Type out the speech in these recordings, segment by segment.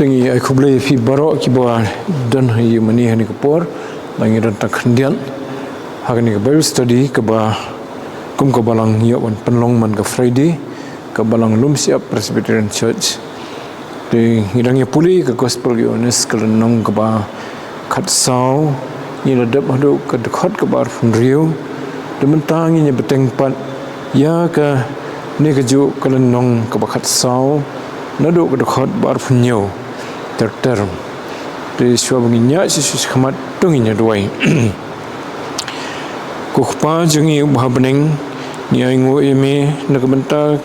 Tengi ai kublai fi baro ki ba dan hi mani hani kapor langi dan tak khendian hagani ka Bible study ka ba kum ka balang yo wan penlong man ka Friday ka balang Lumsiap Presbyterian Church de ngidang ya puli ka gospel yo nes ka nong ka ba khat sau ni la dap hadu ka dekhot ka bar fun riu de mentang ni beteng pat ya ka ne ka ju ka nong ka ba khat sau nadu ka dekhot bar fun nyo term de swabnginya sisus khamat tunginya duai kukhpa jungi ubhabeneng ni aingo eme nakabenta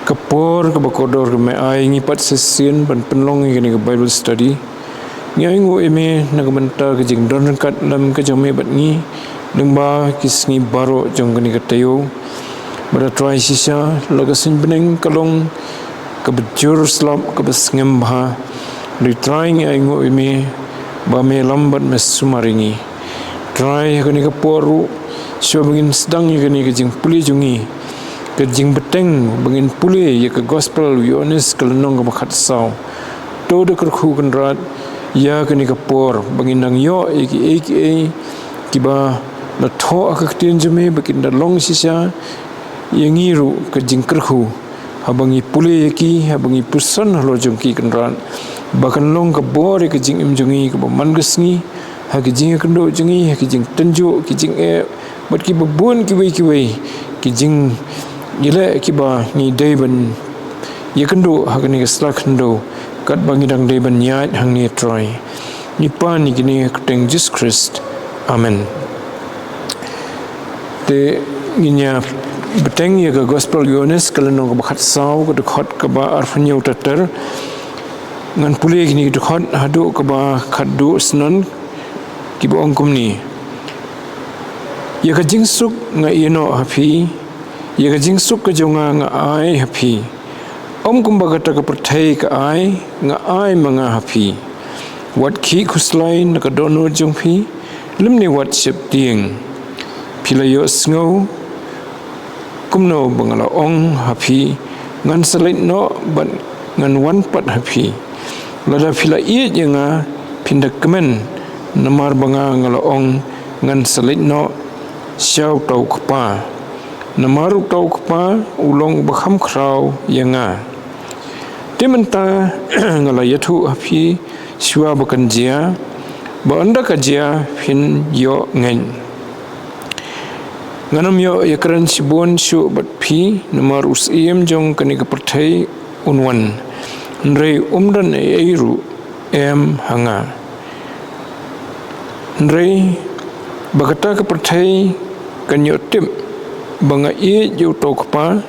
kapor ka bakodor me ai ngi pat sesin ban penlong ngi ka Bible study ni aingo eme nakabenta ka jing don kat lam ka jome bat ngi lengba kisngi baro jong ni ka tayo bara try sisa lagasin beneng kalong ka bejur slap ka besngem bha di trying aingo imi ba me lambat me sumaringi try kani ka poru so bangin sedang kani ka jing puli jungi ka jing beteng bangin puli ya ka gospel yones kelenong ka bakhat sau to de kerkhu kan rat ya kani ka por bangin nang yo eki ki ba la tho ka tin jume bakin da long sisa yangiru ka jing kerkhu habangi puli ki habangi pusan halo jungki kan rat bahkan long ka bore ke jing imjungi ka mangesngi ha ke jing kendo jungi ha ke jing tenjo ke jing bat ki babun ki wei ki jing ile ki ba ni deiban ye kendo ha ke ni sla kendo kat bangi dang deiban nyat hang ni try ni pa ni gini keteng Jesus Christ amen te nginya beteng ye ka gospel yones kalano ka bakhat sau ka dekhot ka ba arfanyo tater ngan puli gini dekhot hadu ka ba khadu snon ki bo angkum ni ye ka jingsuk nga ino hapi ye ka jingsuk ka jonga nga ai hapi om kum ba ka perthai ka ai nga ai manga hapi wat ki khuslai na ka dono jongphi limni wat sep ting philayo sngo kumno bangala ong hapi ngan salait no ban ngan wan pat hapi lada phila i jenga pindak kemen namar banga ngalaong ngan salit no syau tau kpa namaru tau kpa ulong bakham khrau yenga timenta ngala yathu api shwa bakan jia ba anda ka jia phin yo ngen nganam yo yakran sibon shu bat phi namar usim jong kani ka perthai unwan Nrei umdan eiru hanga Nrei bagata ka perthai kanyo tim banga i ju tokpa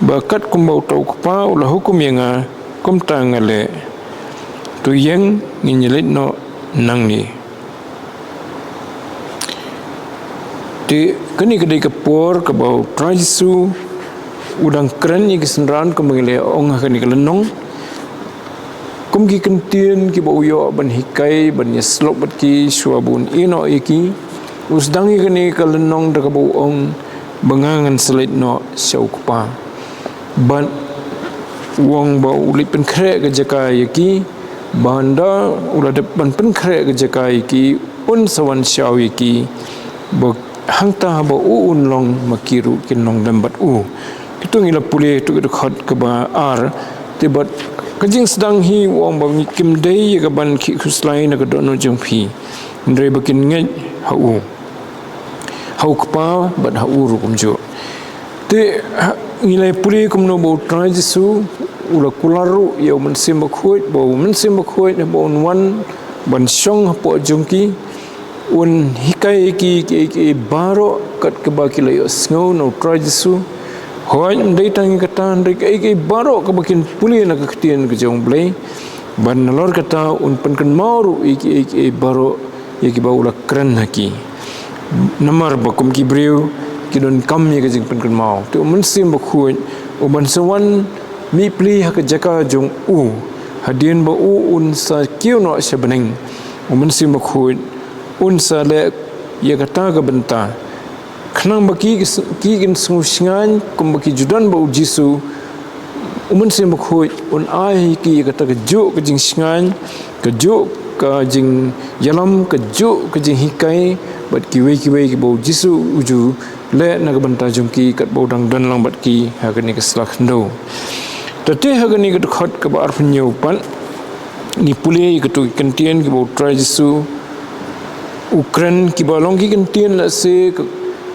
bakat kumbau tokpa ula hukum yenga kumta ngale tu yang nginyelit no nangni ti kani kadai kapor ka bau traisu udang keren ni kesenran kembali ong kani kelenong kum ki kentien ki bau yo ban hikai ban yeslok bat ki suabun ino iki usdangi kani kalenong da bau ong bangangan selit no saukpa ban wong bau ulit pen kre ke jaka iki banda ula depan pen kre ke jaka iki un sawan syau iki bo hangta ba un long makiru kinong lembat itu ngila pulih tu dekat ke ba ar tibat kajing sedang hi wong ba kim dei ka ban ki khuslai na ka dono jong phi ndre bakin nge hau kpa ban hau ru kum jo te ngilai puli kum no bo trai jisu ula kularu yo man sim khoi bo man sim khoi ne bo wan ban song po jong ki un hikai ki baro kat ke ba ki la yo snow no trai jisu hoi ndai tang kata ndai kai baro ka bakin puli na ka ktien ka jong blai ban nalor kata un pen kan mauru iki baro yaki baula kran haki namar bakum ki breu ki don kam ye ka jing pen kan mau tu mun sim bakhuin o ban sawan mi pli ha ka jaka jong hadien ba un sa kiu no sebeneng o mun sim bakhuin un sa le ye kata ka benta khnang baki ki gin sungan kum baki judan ba jisu umun sim bakhui un ai ki kata kejuk ke jing singan kejuk ke jing yalam kejuk ke jing hikai bat kiwe ki bau jisu uju le na banta jungki kat bau dang dan lang bat ki hagani ke selak ndo tate hagani ke khot ke bar phnyau pan ni pule ke tu kentien ki bau try jisu Ukraine ki ba long ki kentien la se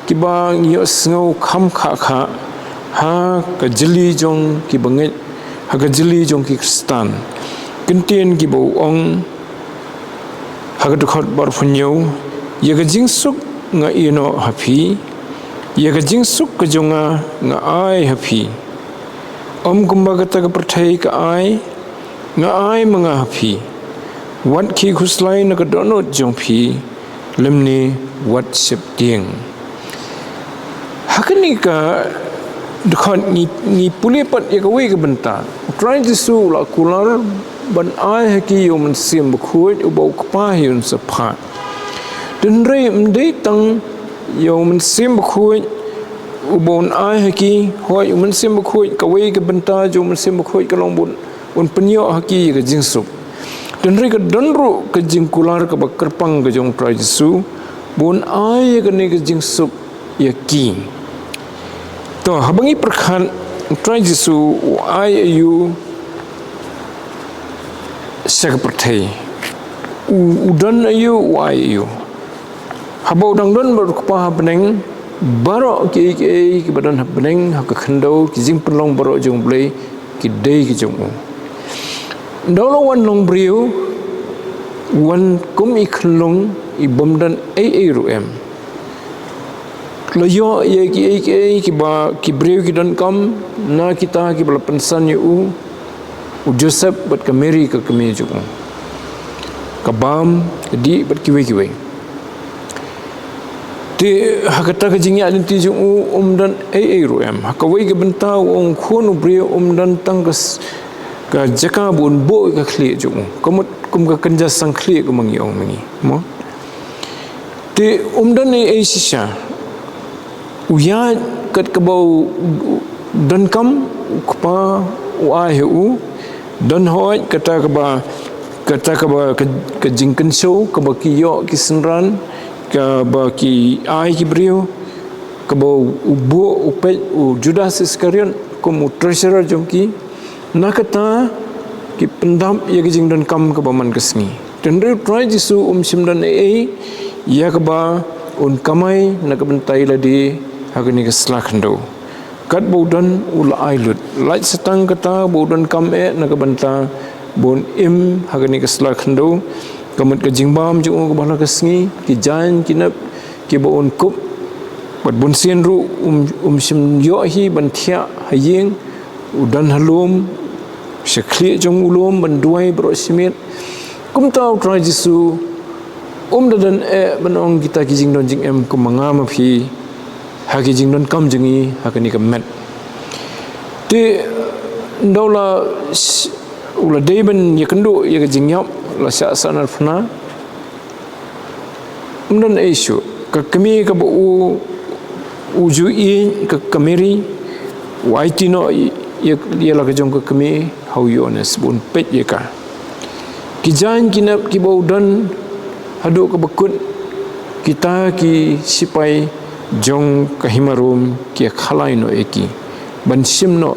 ki ba nyo sngo kham kha ha ka jeli jong ki banget ha ka jeli jong ki Kristan kentien ki bau ong ha ka khot bar phnyau ye ka jing suk nga ino hapi ye ka jing suk ka jonga nga ai hapi kumba kata ka perthai ka ai nga ai manga hapi wat ki khuslai na ka donot jong phi lemni wat sep tieng hakani ka dekat ni pulih pat ya kawe ke benta trying to su la kular ban ai haki yo men sim bkhut ubau kpa yun sapha den re mdei tang yo men sim bkhut ubon ai haki hoi men sim bkhut kawe ke benta jo men sim bkhut ka long bun un penyo haki ke jingsup den re ka danru ke jingkular ka bakerpang ke jong try su bon ai ke ne ke jingsup ya ki to habangi perkhan try jisu ai ayu seperti udan ayu ai ayu habau dang don bar kpa beneng baro ki badan beneng hak khandau ki jing pelong baro jong blai ki dei ki jong dolo wan long briu wan kum ikhlong i bomdan ai ruem layo ye ki ba ki breu ki dan kam na kita ki bala pensan yu Joseph bat ka Mary ka kami ju ka bam di bat kiwe te hakata ka jingya din ti ju dan ai ruem hakawai ka benta ong khonu breu dan tangkas ka jaka bun bo ka khli ju kum ka kanja sang khli ka mangi ong mangi mo te dan ai sisha uya kat kabau dan kam kpa uai hu dan hoi kata kaba ke jingken show kaba ki yo ki senran kaba ki ai ki brio kaba ubo upet u Judas Iscariot kum treasurer jongki na kata ki pendam ya ki jing dan kam kaba man kesni dan re try jisu simdan ya kaba un kamai na kabentai ladi hagani ke slakhndo kat bodan ul ailut light setang kata bodan kam na kabanta bon im hagani ke slakhndo kamat ke jingbam ju ke bala kesngi ki jan kinap ki bon kup bat bon sien ru sim yo hi ban thia hayeng udan halum sekhli jong ulum ban duai bro simit kum tau try jisu dadan banong kita ki jing don jing em ko mangama phi haki jing don kam jingi hakani ka met te ndaula ula deben yakendo ya jing yap la sa sanar fna umdan isu ka kami ka bu uju i ka kameri waiti no ya la ka jong ka kami how you honest bun pet ya ka kijan kinap ki baudan hadu ka bakut kita ki sipai jong kahimarum ki khalai no eki ban simno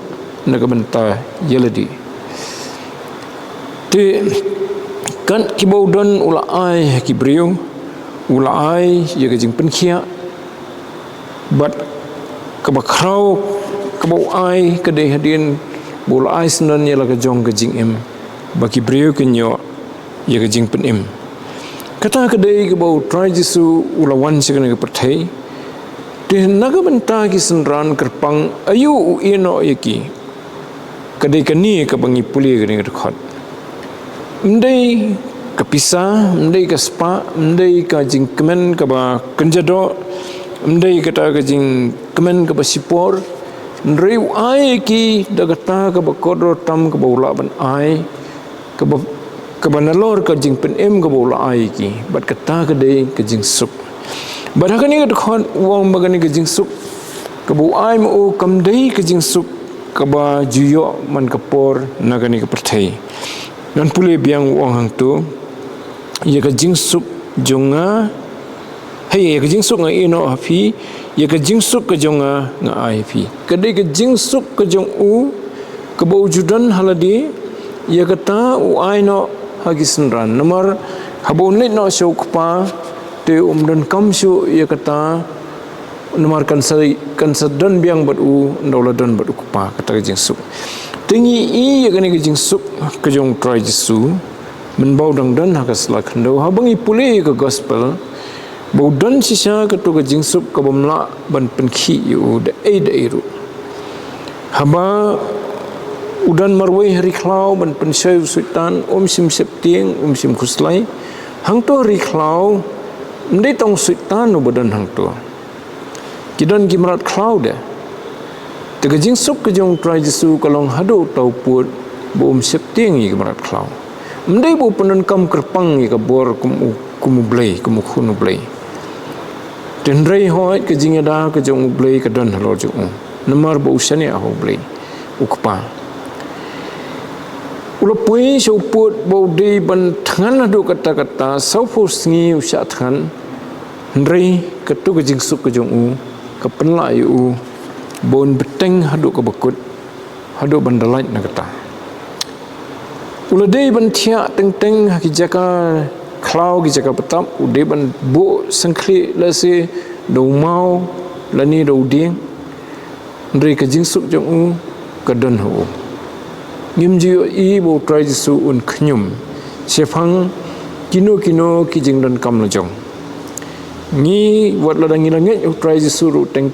nagabanta yeladi te kan ki baudan ula ai ki brio ula ai ye ka jing penkhia bat ka bakrau ka bau ai ka de hadin bul ai snan ye la ka jong ka jing em baki brio kenyo ye ka jing pen em kata kedai ke bau try jisu ulawan sekena ke perthai te naga benta ki senran kerpang ayu ino yaki kedai kani ke bangi puli ke ngi khot ndai ke pisa ndai ke spa ndai ka jing kemen ke ba kenjado ndai kata ke jing kemen ke ba sipor ndai ai ki dagata ke ba kodro tam ke ba ula ban ai ke ba kebanalor ke jing pen em ke bola ai ki bat kata ke dei ke jing sup badakani ke khon wong bagani ke jing sup ke bu ai mo kam dei ke jing sup kaba juyok man kapor nagani kapertai nan pule biang wong hang tu ye ka jingsuk jonga hey ye ka jingsuk nga ino afi ye ka jingsuk ka jonga nga ai fi kadai ka jingsuk ka jong u ka bawjudan haladi ye kata u ai no hagisenran nomor habon let no syuk pa te dan kam syu ye kata nomor kan sadan biang bat u ndoladan bat u pa kata ka jingsuk tingi i ye ka ni ka jingsuk ka jong try jisu men bau dang dan ha ka slak ndo habangi pule ka gospel bau dan sisa ka tu ka jingsuk ka bomla ban penki yu da ru haba udan marwai hari klau ban pensai sultan sim septieng sim kuslai hang to hari klau ndai tong sultan no badan hang to kidan gimrat klau de tega jingsuk ke jong try jisu kalong hado tau put bom septieng i gimrat klau ndai bo penan kam kerpang i ka bor kumu blai kumu khunu blai tendrai hoi ke jingada ke jong blai ke dan halo jong namar bo usane ho blai ukpa ulo pui soput bo de ban thangan adu kata-kata saufu sngi usha than ndrai ketu ke jingsuk ke jong u ke penla yu bon beteng hadu ke bekut hadu bandalait na kata ulo de ban thia teng haki jaka klau gi jaka petap ude ban bo sangkli lase do mau lani do ding ndrai ke jingsuk jong u ke dan ho ngim jiyo i bo try jisu un khnyum sefang kino ki jing dan kam lajong ni wat ladang ngilanget u try jisu ru teng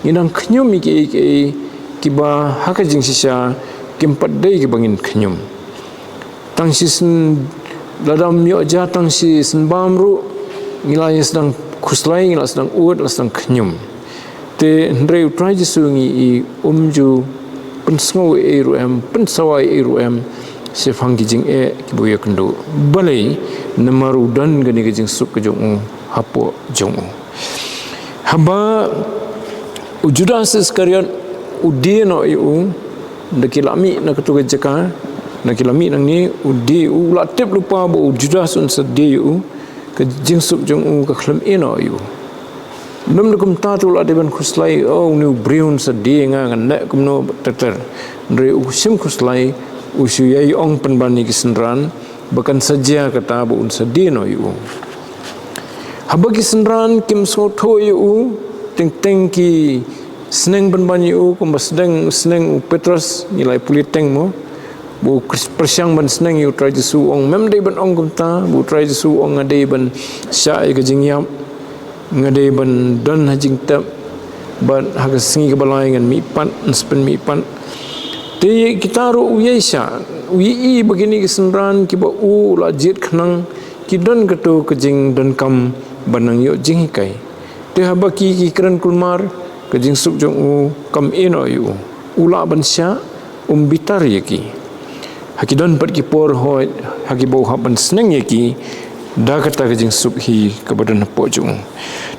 nginang khnyum ki ba haka jing sisa kimpat dei ki bangin khnyum tang sisen ladam yo ja tang si senbam ru ngilai sedang kuslai ngilai sedang uat sedang khnyum te ndrei u try jisu ngi i umju pensngau eru pensawai eru sefang kijing kibuya kendo balai namaru dan gani kijing suk kejong hapo jong haba ujudas sekalian udino yu dakilami na ketu jaka nakilami nang ni udi ulatip lupa bo ujudas un sediu kejing suk jong ka khlam ino yu nam kum ta tu la deban khuslai oh nu briun sedih nga nak kum no teter ndre usim khuslai usuyai ong penbani kisenran bahkan saja kata bu un sedih no yu haba kisenran kim so tho yu teng ki seneng penbani yu kum sedang seneng Petrus nilai puliteng mo bu persiang ban seneng yu try jisu ong mem dei ban ong kum ta bu try jisu ong ngade ban sya ke jingyam ngade ban dan hajing tap ban haga singi ke balai ngan mi pan spen mi pan te kita ro uyaisha ui begini kesenran ki ba u la jit khnang ki dan ketu kejing dan kam banang yo jing kai te haba ki kran kulmar kejing suk jong u kam eno yu ula ban sya bitar yaki hakidan pat ki por hoi haki bau haban seneng yaki da kata kejing suk hi kebadan po jong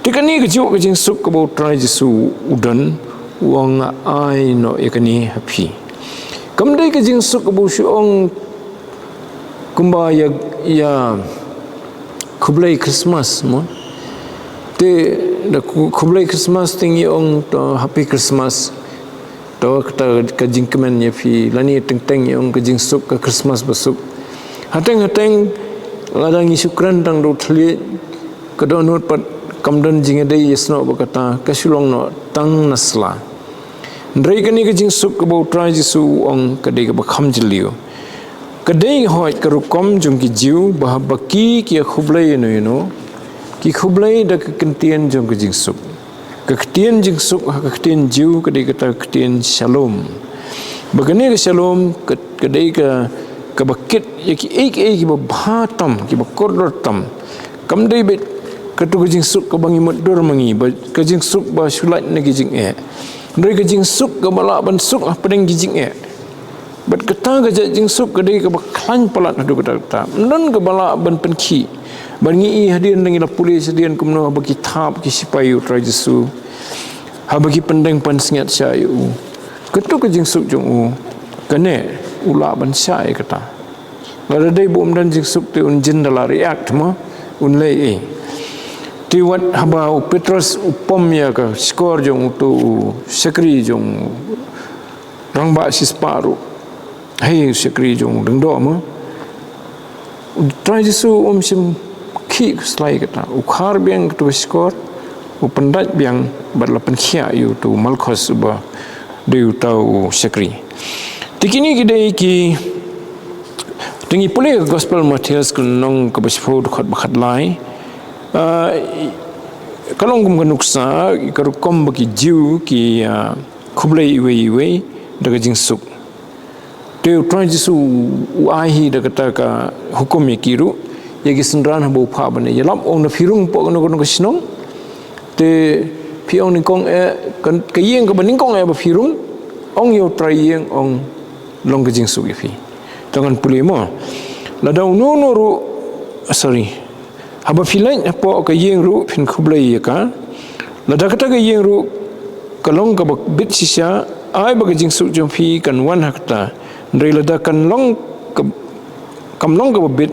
tikani kejuk kejing suk ke bau try jisu udan wang ai no yakani happy kamdai kejing suk ke bau syong kumba ya kublai Christmas mo te da kublai Christmas tingi ong to happy Christmas to kata kejing kemen ya fi lani teng yang kejing suk ke Christmas besuk hateng ladang syukran tang do thli kadonut pat kamdan jingedai yesno bakata kasulong no tang nasla ndrei kani ke jing suk ke bau try jisu ong kadai ke bakham jiliu kadai hoi ke rukom jong ki jiu bah baki ki khublai no ki khublai da ke kentien jong ke jing suk ke ketien jing suk ke ketien jiu kadai kata ketien shalom bagane ke shalom kadai ke bakit yaki ki babatam ki bakortam kamdai bet ketu kejing suk ke bangi medur mangi kejing suk ba sulat na kejing ndai kejing suk ke balak ban suk pedeng kejing bet keta ke jing suk ke dei ke baklan palat hadu kata nan ke balak ban penki ban ngi hadian ngi la polis hadian kumno bagi kitab ki sipayu trajisu ha bagi pendeng pan sengat sayu ketu ke jing suk jong u kene ula ban sai kata ngada dei bom dan jing suk te un jin dala react mo un lei ti wat haba u Petrus upom ya ka skor jong tu sekri jong rang ba sisparu hei sekri jong deng do mo try jisu sim ki slai kata u khar biang tu skor u pendat biang berlapan khia yu tu malkhos ba deu tau sekri tikini gidei ki tengi pule gospel Matius kunong ka basfo khat bakhat lai kalong kum kanuksa karu kom baki jiu ki khublei iwe daga jingsuk teu try jisu ai hi daga ta ka hukum yakiru yagi sendran habu pha bane yalam ong na phirung po kono kono sinong te piong ni kong kan kayeng ka baning kong ba phirung ong yo try yeng ong long ka jingsuk ifi tangan puli mo la daw no ru sorry haba filain po ka yeng ru phin khublei ka la da kata ka yeng ru kalong ka bit sisa ai ba ka jingsuk jom phi kan wan hakta ndrei la da kan long ka kam long ka bit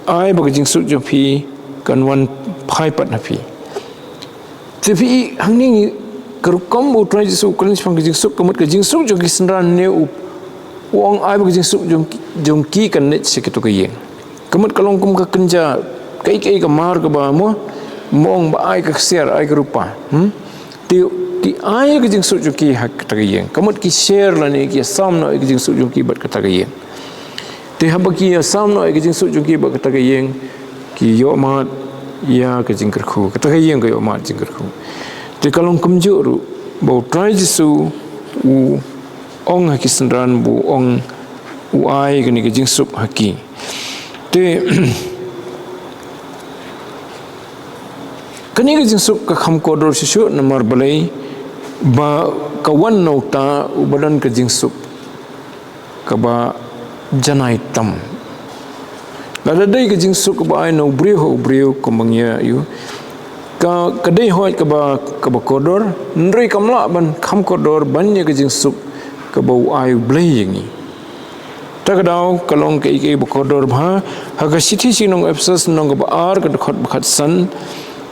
ai ba ka jingsuk jom phi kan wan phai pat na phi te phi hangni karu kom u try jisu kan phang ka jingsuk kamut ka jingsuk jom ki sendran ne u wong ai ba ka jingsuk jom ki kan ne sekitu ka yeng kamut kalong kum ka kenja kai ka mar ka ba mo mong ba ai ka share ai ka rupa ti ai ka jingsuk jom ki hak ta ka yeng kamut ki share la ne ki sam no ka jingsuk jom ki bat ka ta ka yeng ti haba ki sam no ka jingsuk jom ki bat ka ta ka yeng ki yo ma ya ka jingkar khu ka ta ka yeng ka yo ma jingkar khu ti kalong kum ju ru bo try jisu u ong ha ki sendran bu ong u ai ka ni ka jingsuk haki te kani ka jingsuk ka kham ko dor sisu namar balai ba kawan nauta u badan ka jingsuk ka ba janai tam lada dai ka jingsuk ka ba ai no brio ko mangya yu ka kadai hoi ka ba kodor nrei kamla ban kham kodor ban ye ka jingsuk ka ba u ai blai yengi takadaw kalong ka ike ba kodor bha ha ka sithi sinong epsas nong ka ba ar ka khot bakhat san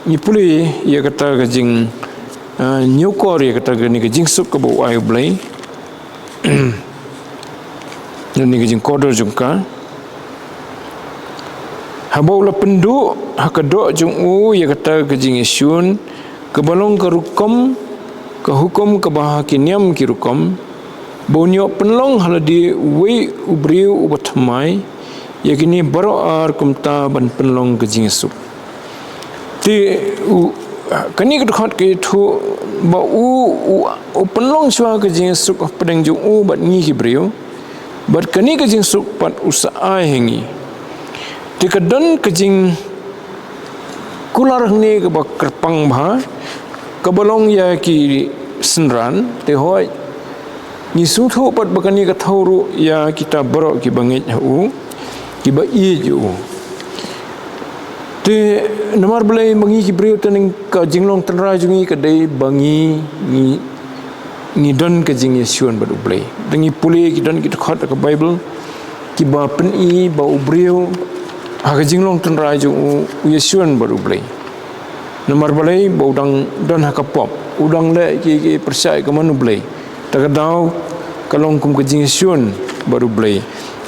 ni puli ye kata ka jing nyukor ye kata ka ni ka jingsuk ka ba u ai blai ni ka jing kodor jungka habau la pendu hakadok jung u ya kata ke jing isyun ke balong ke rukom ke hukum ke bah kiniam ki rukom bonyo penlong haladi we ubriu ubatmai ya kini baro ar kumta ban penlong ke jing sup ti kani ke khot ke thu ba u penlong chwa ke jing sup pedeng jung u bat ngi ki briu bat kani ke jing sup pat usaha hengi tikadon kejing kular ni ke kerpang bha kebalong ya ki senran te hoi ni suthu pat bakani ka thauru ya kita baro ki bangit hu ki ba i ju te namar belai mangi ki brio tening ka jinglong tenra jungi ka dei bangi ni don ka jing yesuan badu blai dengi puli ki don ki khot ka bible ki ba pen i ba ubrio aga jinglong tenra ju yesuan baru blai nomor balai baudang dan hakapop udang le ki percaya ke manu blai takadau kalong kum ke yesuan baru blai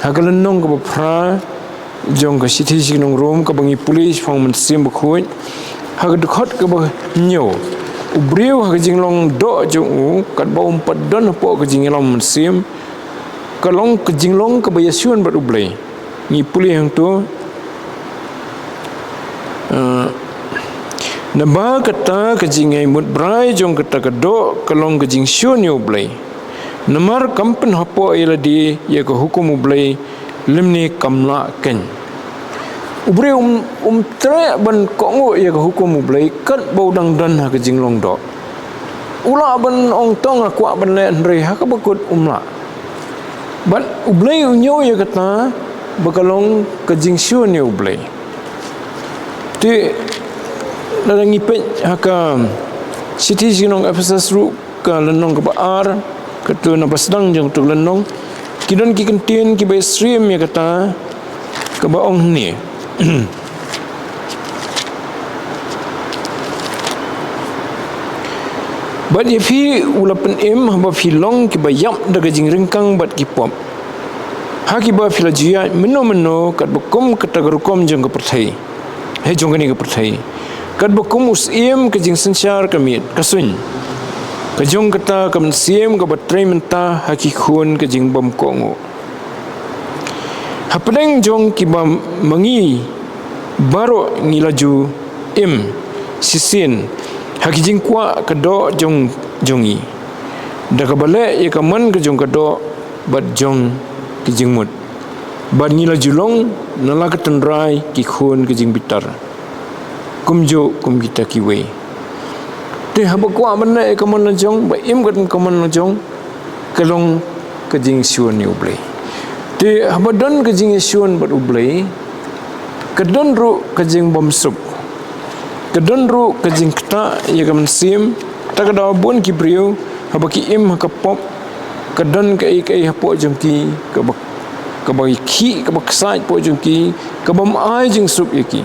hagalenong ke pra jong ke sithi sinong rom ke bangi pulis phang mensim bkhoi hagadkhot ke ba nyo ubriu haga jinglong do ju kat ba umpat don po ke jinglong mensim kalong ke jinglong ke yesuan baru blai ni puli hang tu naba kata kejingai mut brai jong kata kedo kalong kejing syun yo blai namar kampen hapo ila di ya ke hukum blai limni kamla ken ubre tre ban kongo ya ke hukum blai kat baudang dan ha kejing long do ula ban ong tong aku ban le ndrei ha ka bakut umla ban ublai unyo ya kata bakalong kejing syun yo blai ti dalam ngipet haka siti sinong Ephesus ru ka lenong ke baar kata napa sedang jang tu lenong kidon ki kentien ki bai stream ya kata ke baong ni bat ye fi ulapan ba fi long ki bayap daga jing ringkang bat ki pop ha ki ba fi la jia meno kat bekum kata gerukom jang ke perthai he jong ni ke perthai kat bekum usiem ke jing sensyar kamit kasun kajong kata kam siem ka batrai menta haki khun ka jing bam kongo hapadeng jong ki bam mangi baro ngilaju sisin haki jing kwa kado jongi da ka bale ye ka man ka jong kado bat jong ki jing mut bat ngilaju long nala ka tendrai ki khun ka jing bitar kumjo kum kita kiwe te haba kwa benda ka man jong ba im kat ka man jong kalong ka jing syun ni ublei te haba don ka jing syun bat ublei ka don ru ka jing bom sup ka don ru ka jing kta ya ka man sim ta ka da bon ki brio haba ki im ka pop ka don ka ai hapo jong ki ka ba ki ka ba ksai po jong ki ka bam ai jing sup yaki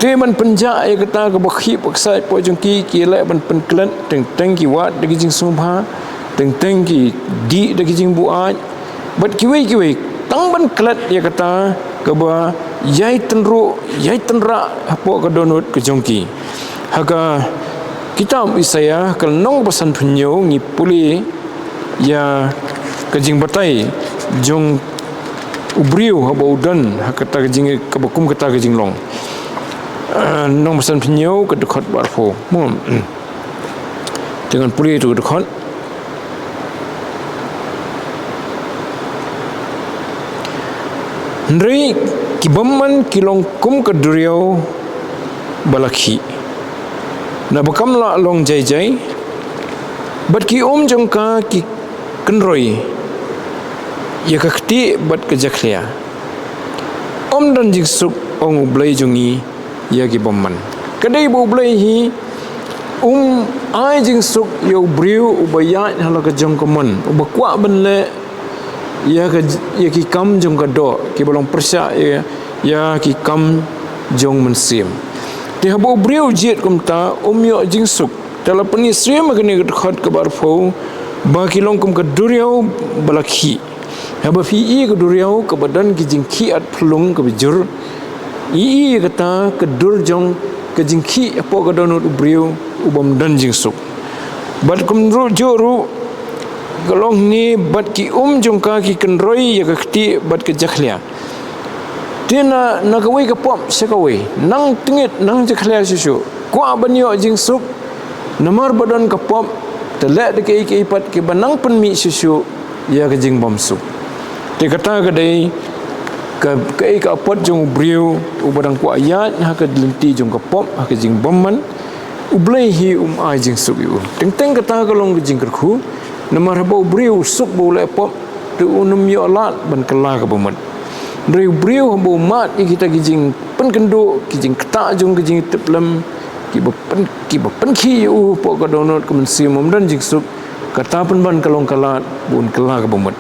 te man penja ya kata ka bakhi paksai po jong ki le ban pen klan teng ki wat de jing subha teng ki di de jing buat bat ki wei tang ban klat ya kata ka ba yai tenra hapo ka donut ke jong ki haga kita isaya kal nong pasan punyo ngi puli ya ka jing batai jong ubriu haba udan hakata ka jing ka bakum kata ka jing long nong pesan penyau ke dekat barfo dengan puli itu ke dekat Ndri kibaman kilong kum ke duriau balaki na bakam la long jai bat ki jongka ki kenroi ya kakti bat ke jaklia dan jingsuk ong ublai jongi ya ki bomman kadai bo blai hi ai jing suk yo briu ubaya hala ka jong komon ubakwa ban le ya ki kam jong ka do ki bolong persya ya ki kam jong mensim te habo briu jet kum ta yo jing suk tala pani srim ka ni khat ka bar fo ba ki long kum ka duriau balakhi haba fi i ka duriau ka badan ki jing ki at phlung ka bijur i kata kedur jong ke jingki apa ka donut ubriu ubam dan jingsuk bat kumru joru galong ni bat ki jong ka ki kenroi ya ka kti bat ke jakhlia tina na ka wei ka pom se ka wei nang tingit nang jakhlia susu kwa banyo jingsuk namar badan ka pom telek de ke ipat ke banang penmi susu ya ka jing bomsuk te kata ka dei ka pot jong briu ubadang ku ayat ha ka lenti jong ka pop ha ka jing bomman ublai hi ai jing suk yu teng kata ka long jing kerku namar ba briu suk bo le pop tu unum yo lat ban kala ka bomat briu bo mat kita jing pen kendo jing kata jong jing teplam ki ba pen ki u po ka donot ka mensim dan jing suk kata pen ban kalong kalat bun kala ka bomat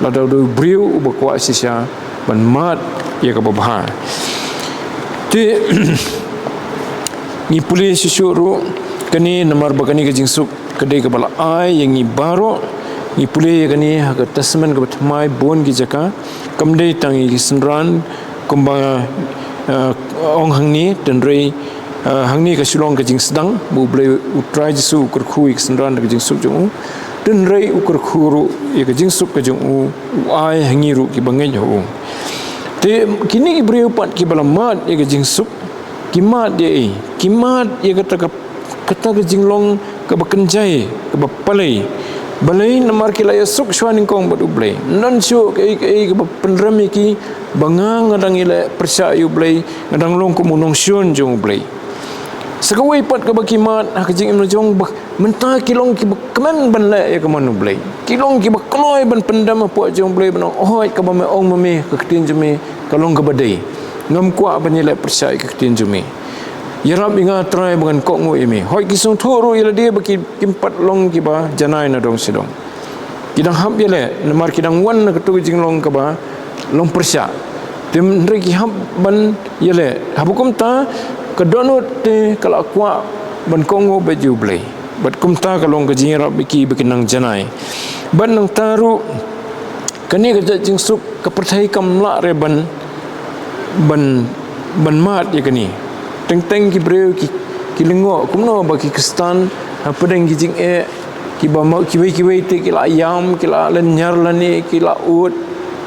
la do briu ba kwa sisya ban mat ya ka babha ti ni puli susuru kani namar bakani ka jingsuk kadai ka bala ai yang ni baro ni puli ya kani ha ka tasman ka batmai bon ki jaka kamdei tangi ki senran kumba ong hangni tenrei hangni ka sulong ka jing sedang bu blai utrai jisu kur khu ki senran ka jingsuk jong tenrei ukur khuru ya ka jingsuk ka jong ai hangi ru ki bangai ho te kini ibreu pat ki balamat ya ka jingsuk kimat dia kimat ya kata ka jinglong ka bakenjai ka bapalai balai namar ki laya suk shwaning kong badu blai nan syu ka ka penram ki bangang ngadang ile persya yu blai ngadang long ku munong syun jong blai sakawai pat ka bakimat ha ka jing im jong mentah kilong ki kemen ban la ya ka manu blai kilong ki bakloi ban pendam apa jong blai ban oi ka ba me ong mame ka ketin jeme kalong ka badai ngam kwa ban ile persya ka ketin jeme yarab inga try bangan kok ngo imi hoi ki sung thoro ila dia baki kimpat long ki ba janai na dong sidong kidang hab yele namar kidang wan na ketu jing long ka ba long persya tim ndri ki hab ban yele habukum ta kedonut te kala kwa ban kongo baju blai bat kumta kalong ka jing rap ki bikinang janai ban nang taru kani ka jing suk ka perthai kam la re ban mat ya kani teng ki breu ki lengo kumno ba ki kristan apa deng ki jing ki ba mau ki wei te ki la yam ki la lenyar lani ki la ut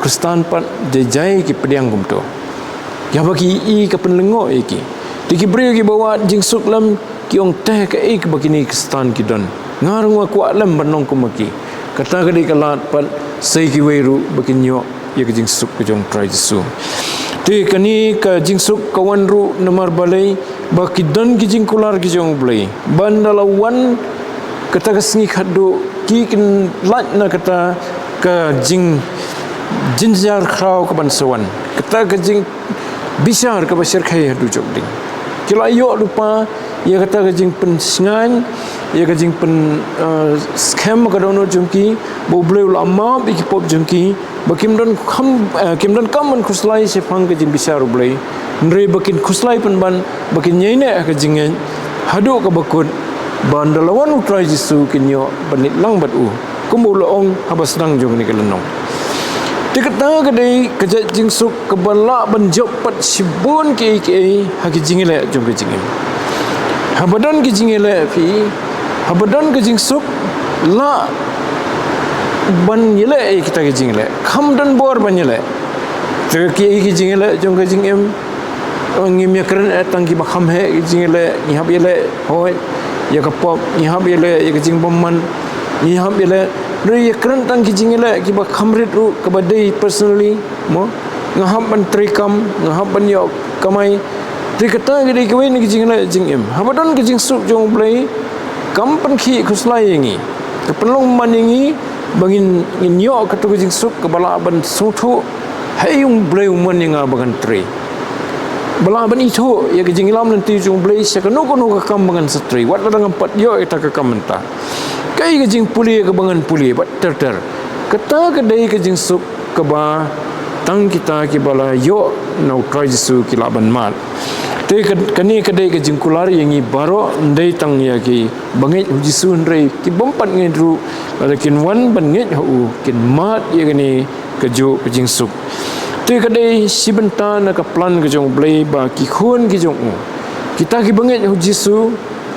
kristan pat jejai ki pediang gumto ya bagi ka penlengo ki ki breu ki bawa jing suk lam ki ong teh ka ke begini kristan ki don ngarung aku alam banong kumaki kata ka di kalat pat sei ki weiru bekinyo ya ke jing suk ke jong trai jesu te kani ka jing suk kawan ru namar balai ba ki don ki jing kular ki jong blai bandalawan kata ka singi khadu ki kin lat na kata ka jing jinjar khrau ka ban sawan kata ka jing bisar ka basir khai hadu jok ding kila yo lupa ia kata ka jing pen singan ia ka jing pen scam ka dono jongki bo bleu lama bi ki pop jongki bakim don kam man kuslai se phang ka jing bisar blai ndre bakin kuslai pen ban bakin nyeine ka jing hadu ka bakut bandalawan utrai jisu kinyo banit lang bat kumul ong habas nang jong ni kelenong tikata ka dei ka jing suk ka bala ban job pat sibun ki haki jingile jong ka jingim habadan ki jingile fi habadan ka jing suk la ban yele kita ki jingile kham dan bor ban yele ki jingile jong ka jingim ngim ya keren tang ki bakham he ki jingile ni hab yele hoi ya ka pop ni hab yele ya ka jing bomman ni hab yele ri ya keren tang ki jingile ki bakham rit ru ka badai personally mo ngaham ban trikam ngaham ban yo kamai tikata gede ke wen ki jingile jingim habadon ki jing suk jong blai kam pan khi khuslai ngi ke penlong man ngi bangin nyo ka tu jing suk ke bala ban suthu hayung blai mon nga bagan tri bala ban itu ya ke jingilam nanti jong blai sakano kono ka kam bangan satri wat dang pat yo eta ka kamenta kai ke jing puli ke bangan puli bat ter kata ke dei ke jing suk ke ba tang kita ki bala yo nau try jisu ki laban mat te kani kadai ke jingkular yang i baro ndai tang ya ki bangai jisu ndai ki bompat ngai ru lakin wan ban ngai hu kin mat ya gani ke jo ke jingsuk te kadai sibenta na ka plan ke jong blai ba ki khon ki jong kita ki bangai hu jisu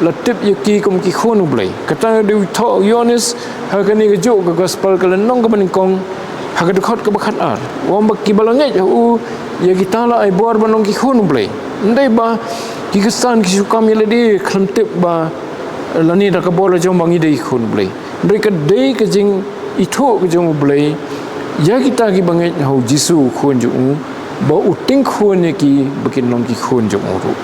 latip yaki kum ki khon blai kata de tho yones ha kani ke jo ke gospel ke lenong ke baningkong ha ke dekat ke bakat ar wong ba ki balangai hu ya kita la ai bor banong ki khon blai ndai ba ki kesan ki sukam yele di khlantip ba lani da ka bola jong bangi dei khun blai ndai ka dei ka jing itho ka jong blai ya kita ki bangai hau jisu khun ju ba uting khun ne ki bakin long ki khun jong ru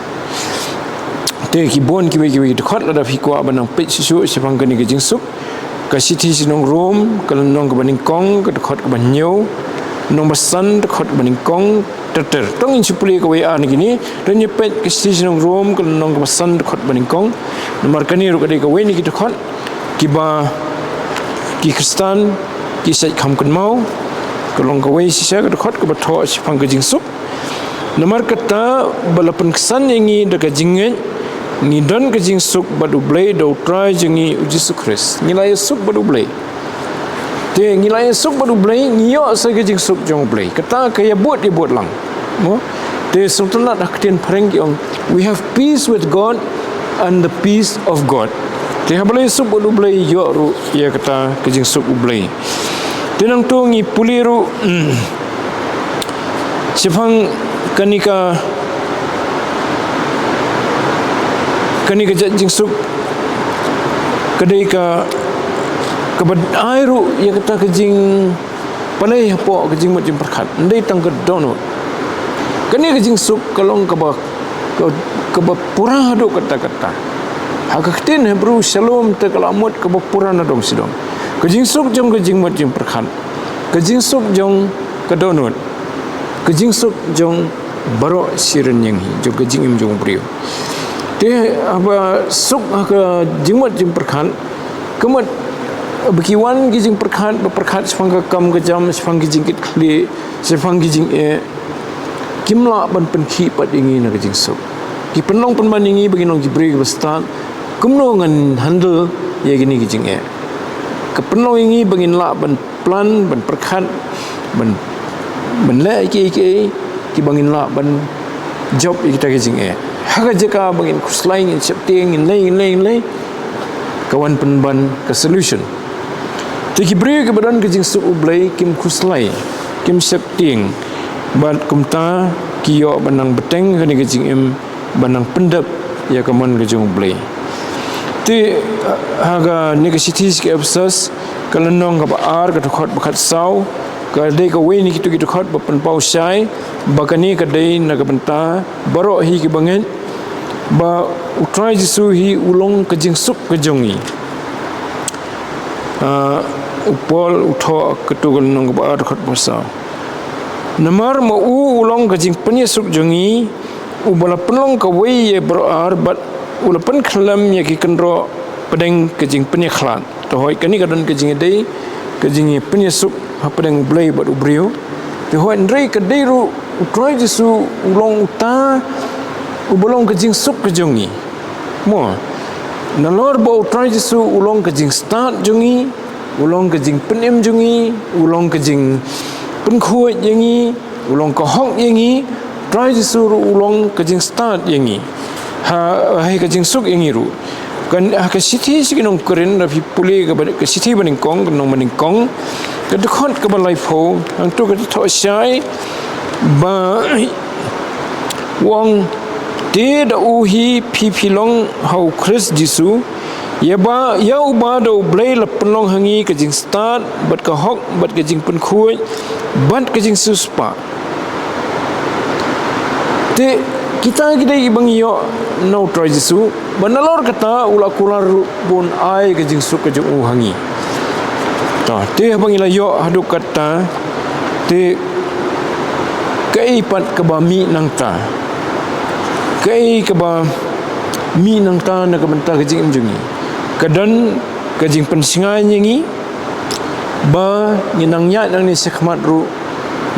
te ki bon ki we khot la da fi ko banang pe su sipang ka ni ka jing sup ka city sinong rom ka nong ka baning kong ka khot ka banyo nong basan khot baning kong ter tong in supuli ka we an gini dan nyepet ke sinong rom ka nong ka basan khot baning kong nomor kani ru ka de ka we ni ki khot ki ba ki kristan ki sai kham kan mau ka long ka we sisa ka khot ka ba tho sipang ka jing sup nomor kata balapan kesan yangi da ka jingeng ni don ka jing suk badu blai do try jingi Jesus Christ ngilai suk badu blai te ngilai suk badu blai ngiyo sa ka jing suk jong blai kata kaya buat dia buat lang mo te sultanat haktin phareng ki ong we have peace with God and the peace of God te hablai suk badu blai yo ru ya kata ka jing suk blai tenang tu ngi puliru sifang kanika jing suk kadai ka kabad airu ya kata ke jing palai hapo ke jing mot jing perkhat ndai tang ke dono kani ke jing suk kalong ka ba pura do kata hakaktin hebru shalom te kalamot ka ba pura na dong sidong ke jing suk jong ke jing mot jing perkhat ke jing suk jong ke dono ke jing suk jong baro siren yang hi jong ke jing im jong brio te apa suk ka jingmat jing perkhan kemat Bekiwan gijing perkat sepang kam kejam sepang gijing kit kli sepang gijing kimla ban penki pat ingi na gijing sup ki penong penban ingi bagi nong jibri bestat kumno ngan handle ya gini gijing ke penong ingi bagi la ban plan ban perkat ban le ki bangin la ban job kita gijing haga jeka bangin kuslain in septing in lay kawan penban ke solution Tiki beri kebadan kejing sup ublay kim kuslai kim septing bat kumta kiyo banang beteng kani kejing im banang pendap ya kaman kejing ublay ti haga ni ke sitis ke absas kalenong ka ar ka khot bakat sau ka dei ka we ni kitu khot ba pen pau sai bakani ka dei na ka benta baro hi ki bangen ba utrai jisu hi ulong kejing sup kejongi upol utho ketugal nong ba khot basa namar ma ulong kajing penyesuk jongi ubala penlong ka wei ye berar bat ulapan khalam ye ki kendro pedeng kajing penyekhlan to hoi kani kadan kajing dei kajing penyesuk ha pedeng blai bat ubrio to hoi ndrei ka dei ru utroi jisu ulong uta ubolong kajing suk kejongi mo nalor bo utroi jisu ulong kajing start jongi ulong kejing penim jungi ulong kejing penkhuat yangi ulong kohok yangi try disuruh ulong kejing start yangi hai kejing suk yangi ru kan ke city sikinong keren rapi pulih ke city baningkong kenong baningkong ke dekot ke balai pho antu ke thok syai ba wong te da uhi pipilong hau Chris jisu ya uba do blay la penlong hangi kejing start bat ka hok bat kejing penkhuai bat kejing suspa te kita ibang yo no try jisu banalor kata ula kular pun ai kejing suk kejing hangi ta te abang ila yo haduk kata te kaipat ke bami nang ta kai ke ba mi nang ta na ka benta kejing imjungi kadan kajing pensingai nyangi ba nginang nya nang ni sekhmat ru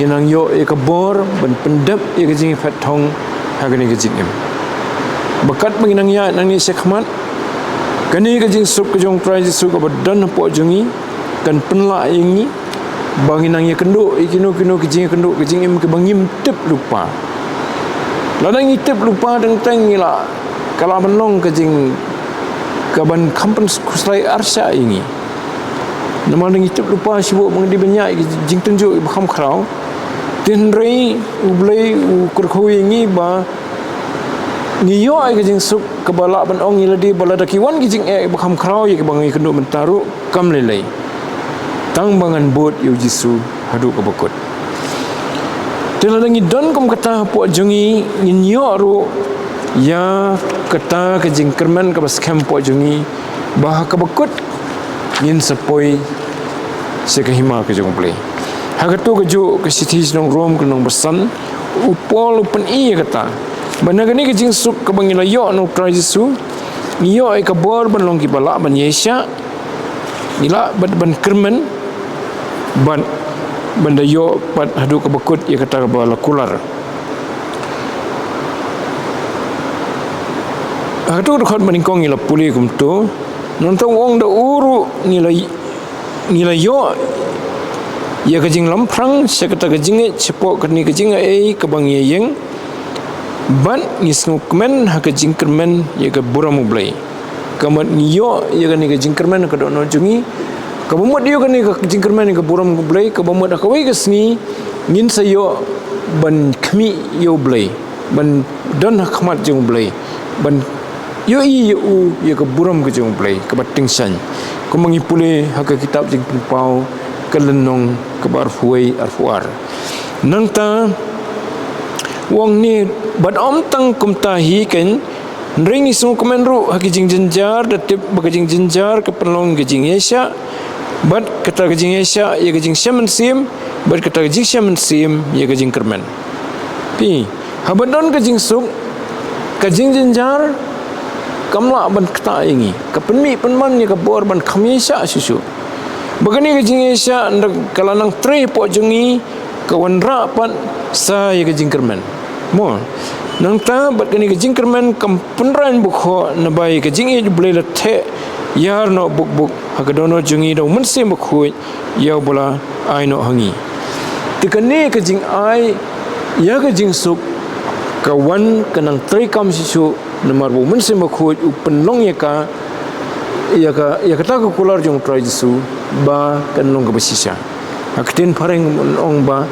nginang yo e kabor ban pendap e kajing fathong hagani kajing em bakat menginang nya nang ni sekhmat kani kajing sup kajong try su ka badan po jungi kan penla yangi banginang ya kenduk ikino kajing kenduk kajing em ke bangim tep lupa ladang itep lupa teng ngila kalau menong kajing kaban kampan kuslai arsya ini nama nang itip lupa sibuk mengdi banyak jing tunjuk bakam khrau tin rei ublai kurkhui ini ba niyo ai jing suk kebala ban ong iladi balada kiwan jing bakam khrau ye bangai kenduk mentaru kam lelai tang bangan bot yu jisu hadu ka bakut tin langi don kom kata po jungi niyo ru ya kata kejing kerman ke baskem po jungi bah ka bakut yin sepoi sekahima ke jong play hagatu ke ju ke sitis nong rom ke nong besan upol upen i kata banagani kejing suk ke bangila yo no try jisu yo ai ka bor ban long ki bala ban yesha ila ban kerman ban benda yo pat hadu ke bakut ya kata bala kular Hatu dekat meningkong ila puli kumtu nonton wong da uru nilai yo ya kejing lamprang sekata kejing cepok keni kejing kebang yeng ban nisnu kemen ha kejing kermen ya ke buramu blai kamat niyo ya keni kejing kermen ka dono jungi kabamut yo keni kejing kermen ka buramu blai kabamut ka wei kesni ngin sayo ban kami yo blai ban don khmat jung blai ban yo ya ke buram ke jong play ke bating san ko mangipule haka kitab jing pau ke lenong ke barfuai arfuar nang ta wong ni bad om tang kum tahi ken ring isu komenru haki jing jenjar datip bagajing jenjar ke pelong ke jing yesha bad kata ke jing yesha ya ke jing shaman sim bad kata ke jing shaman sim ya ke jing kermen pi habadon ke jing suk ke jing jenjar kamla ban kata ingi kapenmi penman ni ka bor ban khamisa susu Bagani ke jing Asia kalau nang tre po jungi kawan rapat saya ke jingkerman. Mo nang ta bat kani ke jingkerman kampunran bukho na bai ke jingi boleh lethe yar no buk hagadono jungi do mense bukho ya bola ai no hangi. Tikane ke jing ai ya ke jing suk kawan kanang tre kam sisu namar bu mense bukho upenlong ya ka kata ko kular jong try jisu ba kanong ka basisya aktin pareng ong ba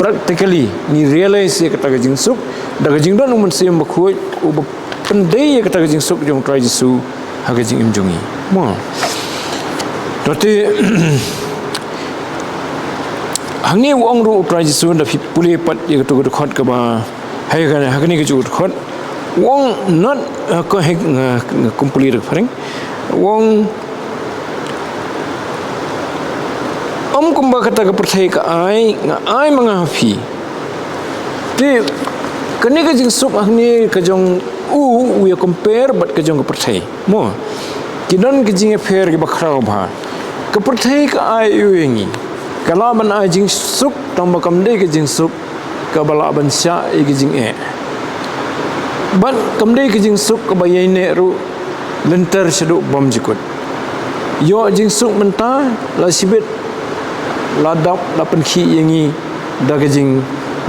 practically ni realize ya kata jing suk daga jing don mun sim ba khoi u ba pendai ya kata jing suk jong try jisu ha jing im jongi mo tote hangi wong ru try jisu da puli pat ya to khot ka ba hai ga ha ni ka ju khot wong not ko he kumpuli rak pareng wong kumba kata ka percaya ka ai nga ai mga hafi ti kani ka jing sup ahni ka jong we compare but ka jong ka percaya mo kidon ka jing fair ki bakrao bha ka percaya ka ai yuengi kala man ai jing sup tamba kam de ka jing sup ka bala ban sha e ka jing but kam de ka jing sup ka bayai ne ru lentar seduk bom jikut yo jing suk mentah la sibit ladap la penki yangi daga jing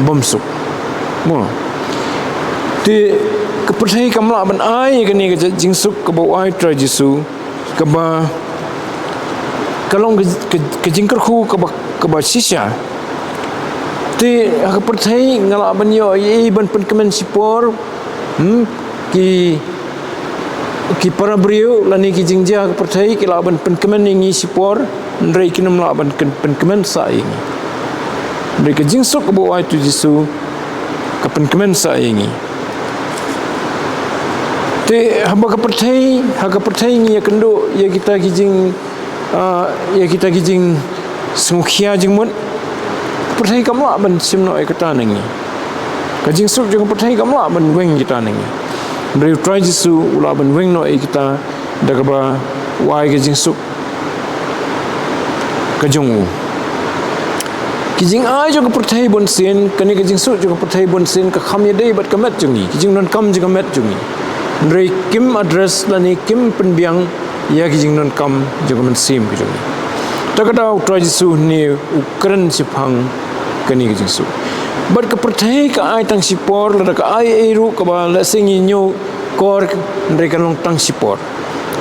bom suk mo ti kepercayai kamla ban ai kani ke jing suk ke bau ai tra jisu ke ba kalong ke jing kerhu ke ba sisya ti kepercayai ngala ban yo i ban pen kemen sipor ki para brio lani ki jingja percaya ki laban penkemen ingi sipor ndrei kinam laban penkemen sa ingi ndrei ke jingsuk bo ai tu jisu ka penkemen sa ingi te hamba ka percaya ingi ya kendo ya kita ki jing smukhia jingmut percaya kam laban simno ai kata nangi ka jingsuk jung percaya kam laban weng kita nangi dari try jisu ulaban weng no kita dagaba wai ke jingsuk kajongu kijing ai jo percaya bon sen kani ke jingsuk jo percaya bon sen ka kham yadai bat kamet jungi kijing non kam jo kamet jungi dari kim address lani kim penbiang ya kijing non kam jo kamet sim kijungi takada try jisu ni ukran sipang kani ke jingsuk but ka percaya ka ai tang sipor la ka ai eru ka ba la singi nyu kor mereka long tang sipor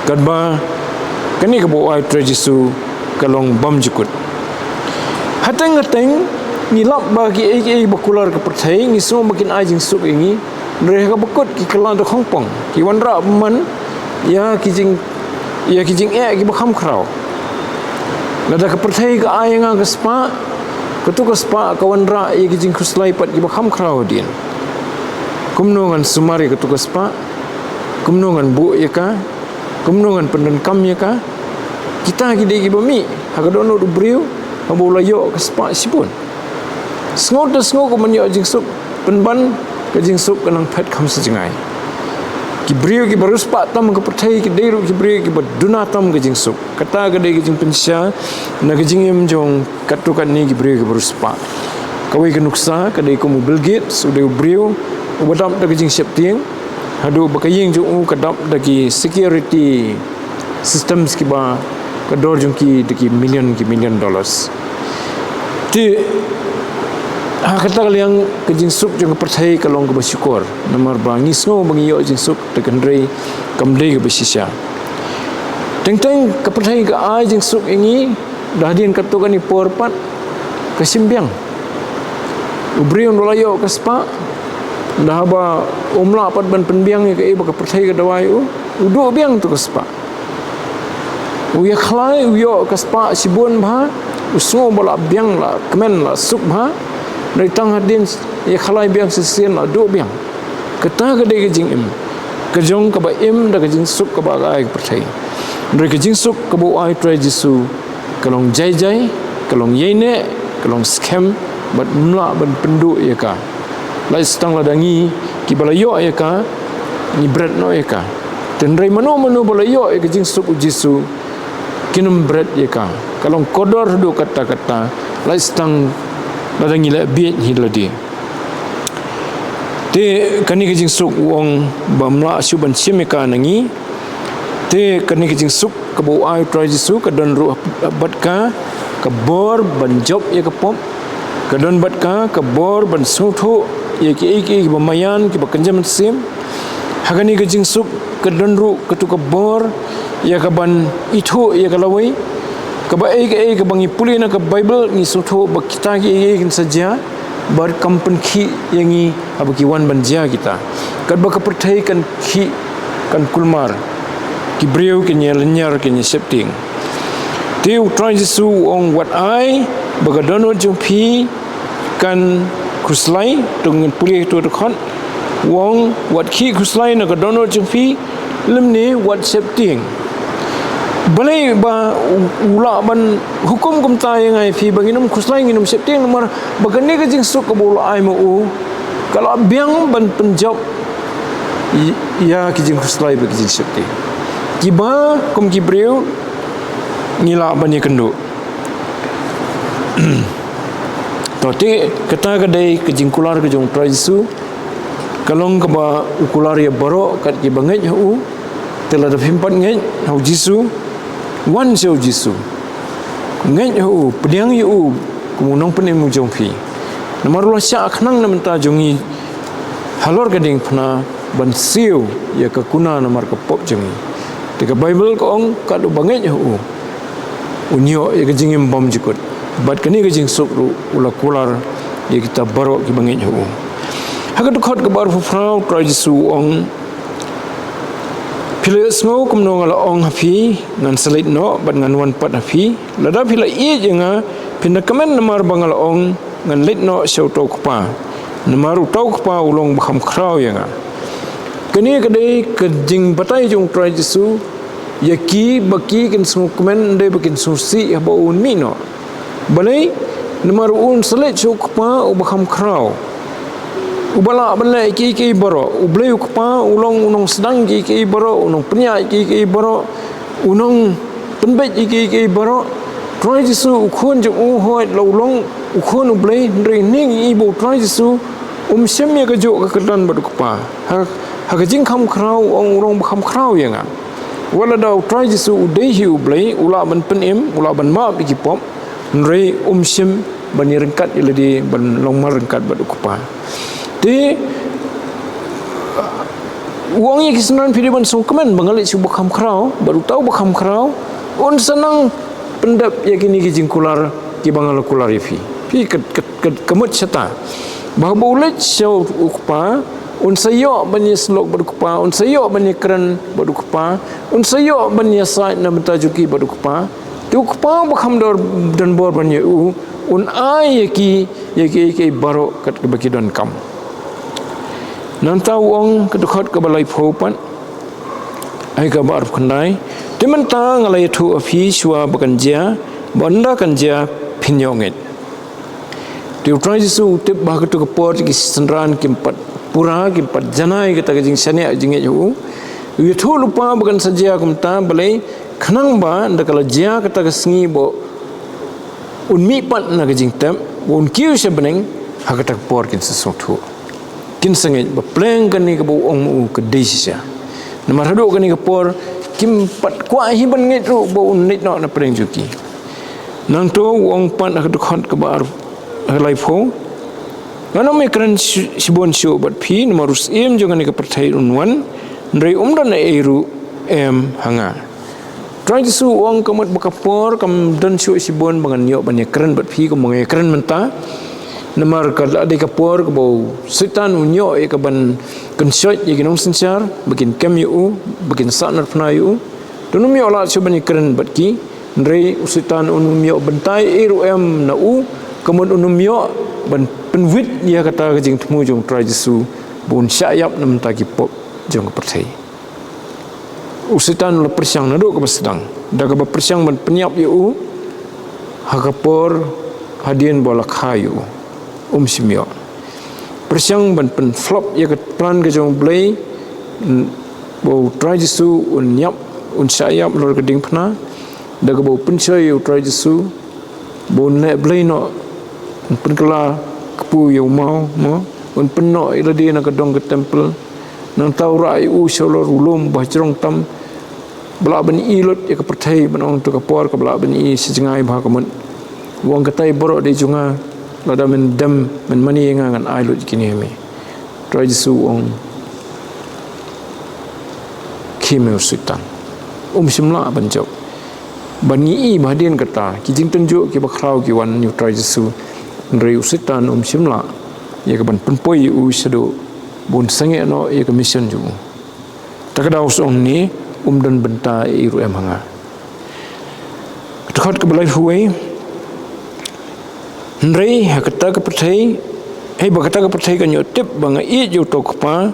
kad ba kani ka bo ai trajisu ka long bam jikut hatang ni lap bagi ai bakular ka percaya ni semua makin ai jing suk ingi mereka bakut ki kelan do khongpong ki wanra man ya kijing ki bakham khrau lada ka percaya ka ai nga ka spa ketukas pa kawan ra ki jing khuslai pat ki bakham khrau din kumnongan sumari ketukas pa kumnongan bu ya ka kumnongan pendan kam ya ka kita ki bami hagadono du brio abo layo ka spa sipun sngot ko manyo jing sup penban ka jing sup kanang phet kham sejengai ki brio ki barus pa tam ka percaya ki deru ki brio ki baduna tam ka jing sup kata ka de ki jing pensya na ka jing em jong katukan ni ki brio ki barus pa kawai ka nuksa ka de ko Bill Gates udah brio ubadam da ka jing septieng hadu bakayeng jong kadap da ki security systems ki ba kador jong ki million dollars ti kata yang kejing sup jong percaya kalong ke bersyukur nomor bangi sngo bangi yo jing sup tekendrei kamdei ke bersisya teng ke percaya ke ai jing sup ini dah dian katukan ni porpat kesimbiang ubrion dolayo ke spa dah ba umla pat ban penbiang ke iba ke percaya ke dawai udo biang tu ke spa uya khlai uyo ke spa sibun bha usngo bala biang la kemen la sup bha dari tang hadin ya khalai biang sesien la do biang kata ke de jing im ke jong ke ba im da ke jing sup ke ba ai percaya dari ke jing sup ke bo ai try jisu kalong jai kalong yene kalong scam bat mla ban pendu ya ka lai stang la dangi ki bala yo ya ka ni bread no ya ka tenrai mano bala yo ke jing sup jisu kinum berat ya ka kalau kodor do kata-kata lai stang ladang ila biet hiladi te kani kijing suk wong bamla suban simeka nangi te kani kijing suk kabo ai try jisu kadon ru batka kabor ban job ya kapop kadon batka kabor ban suthu ya ki bamayan ki bakanjam sim hagani kijing suk kadon ru ketu kabor ya kaban itu ya kalawai kaba ai kabangi pulina ka bible ni suthu bakita ki saja bar kampen ki yangi abaki wan banja kita kad ba kapertai kan ki kan kulmar ki breu ki nyar ki septing tiu try jisu on what I bagadono jumpi kan kruslai dengan pulih tu dekat wong what ki kruslai na gadono jumpi lemni what septing balai ba ula ban hukum kum ta yang ai fi banginum khuslai nginum septing nomor bagani ke jing suk kabul ai mo kalau biang ban penjob ya ki jing khuslai bagi jing septing kiba kum kibreu ngila bani kendo toti kata kadai ke jing kular ke jong traisu kalong ke ba ukular ya baro kat ki bangai hu telah da himpat ngai hau jisu wan seu jisu ngai hu pediang yu kumunong penemu jongfi namar lo sya khnang na menta jongi halor gading phna ban siu ya ka kuna namar ka pop jongi te ka bible ko ong ka do bangai hu unyo ya ka jingim bom jikut bat kani ka jing sok ru ula kular ya kita baro ki bangai hu hagat khot ka bar fu frau try jisu ong pila sngo kum no ngala ong hafi ngan selit no bat ngan wan pat hafi lada pila i jenga pinda kamen namar bangal ong ngan lit no show to kpa namar to kpa ulong bakham khrau yenga kani kadai kejing batai jong try jisu yaki baki kin sngo kamen de bakin susi haba un mi no balai namar un selit show kpa u bakham khrau ubala bala ki baro ubleu kpa ulong unong sedang ki baro unong penya ki baro unong penbet ki baro try jisu ukhon je hoi lo long ukhon ublei re ning ibo try jisu semya ka jo ka kedan badu kpa ha ka jing kham khrau ong rong kham khrau yanga wala da try jisu udei hi ublei ula ban penem ula ban ma ki pop re sem bani rengkat iladi ban long mar rengkat badu kpa di uangnya kisaran pilihan sungkeman bangalik si bakham khrau baru tahu bakham khrau on senang pendap yakini ki jingkular ki bangal kular fi kemut seta bahawa ulet show ukpa on sayo banyak slok berukpa on sayo banyak keren berukpa on sayo banyak sait na mentajuki berukpa tu ukpa bakham dor dan bor banyak un ai yaki baro kat bagi don kam nanta wong kedukhat ke balai phopan ai ka bar khandai timanta ngalai thu afi shwa bakanja banda kanja phinyonget tiu try jisu tip ba ka tu ka por ki sanran kimpat pura kimpat janai ka ta jing sane jinge ju yu thu lupa bakan saja kumta balai khanang ba ndakala jia ka ta sngi bo unmi pat na ka jing tam un kiu se beneng ha ka ta por kin se thu kin sange ba pleng kan ni ka bo ong u ka deisha namar hadu kan ni ka por kim pat kwa hi ban ngai ru bo un nit no na pleng juki nang to wong pan ka dukhat ka bar halai pho ngano me kran sibon shu bat phi namarus em jo kan ni ka perthai unwan ndrei umdan na eru em hanga try su wong kamat bakapor kam dan shu sibon bangan yo banyak kran bat phi ko mangai kran menta namar ka ade kapor ko bo setan unyo e ka ban konsot ye ginong sincar bikin kem yu bikin sanar pna yu tunum yo la chuban ikren batki ndrei usitan unum yo bentai eru em na u kemun unum yo ban penwit ya kata jing temu jong try jisu bun syayap nam ta ki pop jong perthai usitan la persyang na do ka sedang da ka persyang ban penyap yu ha kapor hadien bola khayu simyo persyang ban pen flop ya ke plan ke jong blai bo try jisu un nyap un sayap lor keding phna daga bau pensai utrai Jesu bon le blai no penkala kepu yo mau un penno ila dia na kadong ke temple nang tau rai u sholor ulum bah cerong tam bela ben ilot ya ke pertai benong tu kapor ke bela ben i sejengai bah kemun wong katai borok di junga lada men dam men mani ngan ai lut kini me trai Jesu ong kimeu sitan simla banjok bani i bahdian kata kijing tunjuk ki bakrau ki wan new trai Jesu reu sitan simla ya ke ban penpoi u sedo bun sange no ya ke mission ju takadau song ni dan benta iru hanga dekat ke belai huai ndrei hakata ke pertai hei bakata ke pertai kan yo tip banga i ju tok pa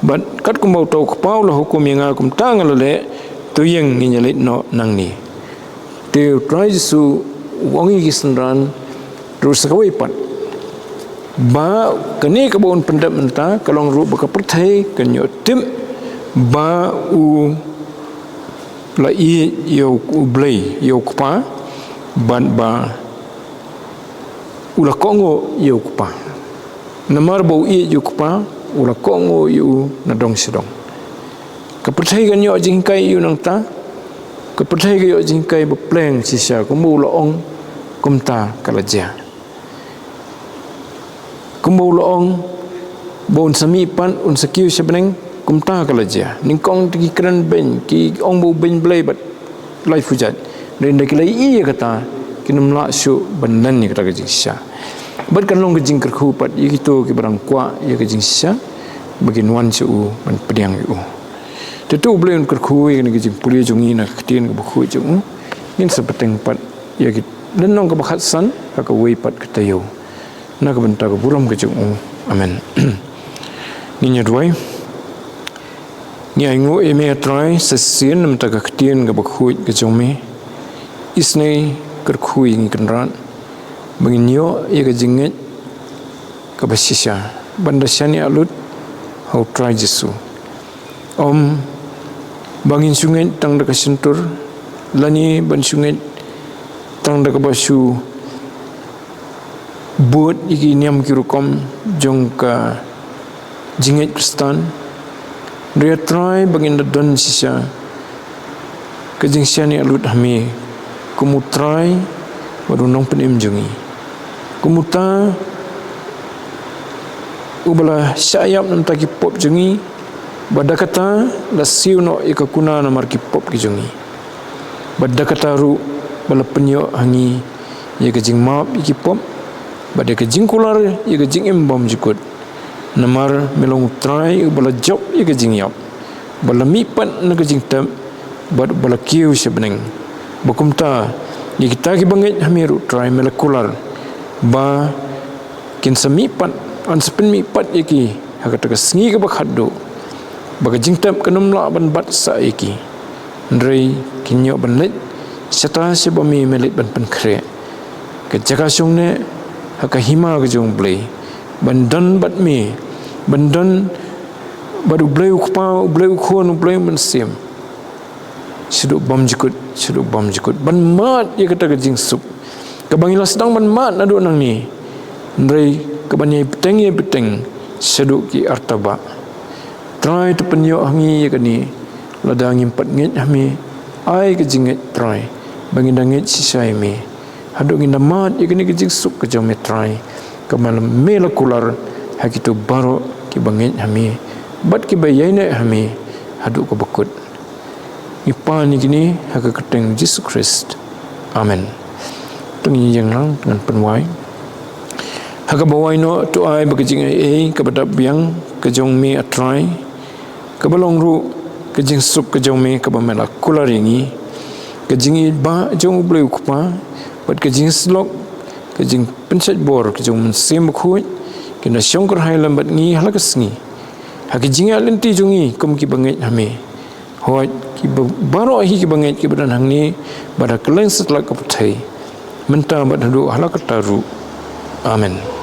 bat kat ku mau tok pa la hukum yang akum tang le tu yang ni nyalit no nang ni te try Jesu wangi kisendran terus kawai pat ba kene ke bon pendap menta kalong ru baka pertai kan yo tip ba u la i yo blai yo kpa ban ba ula kongo yo kpa namar bau i yo kpa ula kongo yo nadong sidong kepercayai kan yo jingkai yo nang ta kepercayai kan yo jingkai bepleng sisa kumbu loong kumta kalaja kumbu loong bon sami pan un sakiu sebeneng kumta kalaja ningkong tiki keren ben ki ong bu ben blai bat lai fujat den dak lai i kata kinum la su bandan ni kata jingsa bat kan long jing kerku pat i gitu ki barang kwa ya ke jingsa bagin wan su ban pediang u tetu blai un kerku ni ke jing pulia jungi na ketien ke buku jung nin sepeteng pat ya ki den nong ke bakhat san ka wei pat ketayo na ke benta ke buram ke jung amen ni nyadwai ni aingo eme atrai sesien mta ka ketien ga bakhuit ga jome isnei kerkhui ngi kenran benginyo ye ga jinget ka basisha banda shani alut how try Jesu bangin sungai tang da ka sentur lani ban sungai tang da ka basu buat iki niam kirukom jong ka jinget kristan dia try bangin don sisa kejing siani alut hami kumu try baru nong penim jungi kumuta ubala sayap nam taki pop jungi badakata la siu no ikakuna na marki pop ki jungi badakata ru bala penyo hangi ye kejing map iki pop badai kejing kular ye kejing embam jukut namar melong try bala job ye ke jingyap bala mipan na ke jingtam bala kiu sebeneng bakumta ye kita ki bangit hamiru try molekular ba kin samipan an sepen mipat ye ki hakata ke sngi ke bakhaddo baga jingtam kanum la ban bat sa ye ki ndrei kinyo ban let seta se bami melit ban pen khre ke jaga songne haka hima ke jong blai bandan bat mi bandan baru blai khon blai mensim seduk bam jikut ban mat ye kata ke jing sup ke bangila sedang ban mat adu nang ni ndrei ke banyai peteng seduk ki artaba try tu penyo hangi ye kani ladang impat ngit hami ai ke jinget try bangin dangit sisai mi haduk inda mat ye kani ke jing sup ke jome try ke malam melekular hakitu baro ki bangit hami bat ki bayaina hami haduk ko bakut ipan ni kini haka keteng Jesus Christ amen tungi yang lang dengan penwai haka bawai no tu ai bakijing ai kepada biang kejong mi atrai kebalong ru kejing sup kejong mi kebamela kularingi kejing ba jong bleu kupa bat kejing slok kejing pencet bor kejong mensim bakhuit kena syongkar hai lambat ngi halakas ngi haki jinga lenti jungi kum ki bangit hame hoi ki baro hi ki bangit ki badan hang ni bada keleng setelah keputai menta bad hadu halakataru amen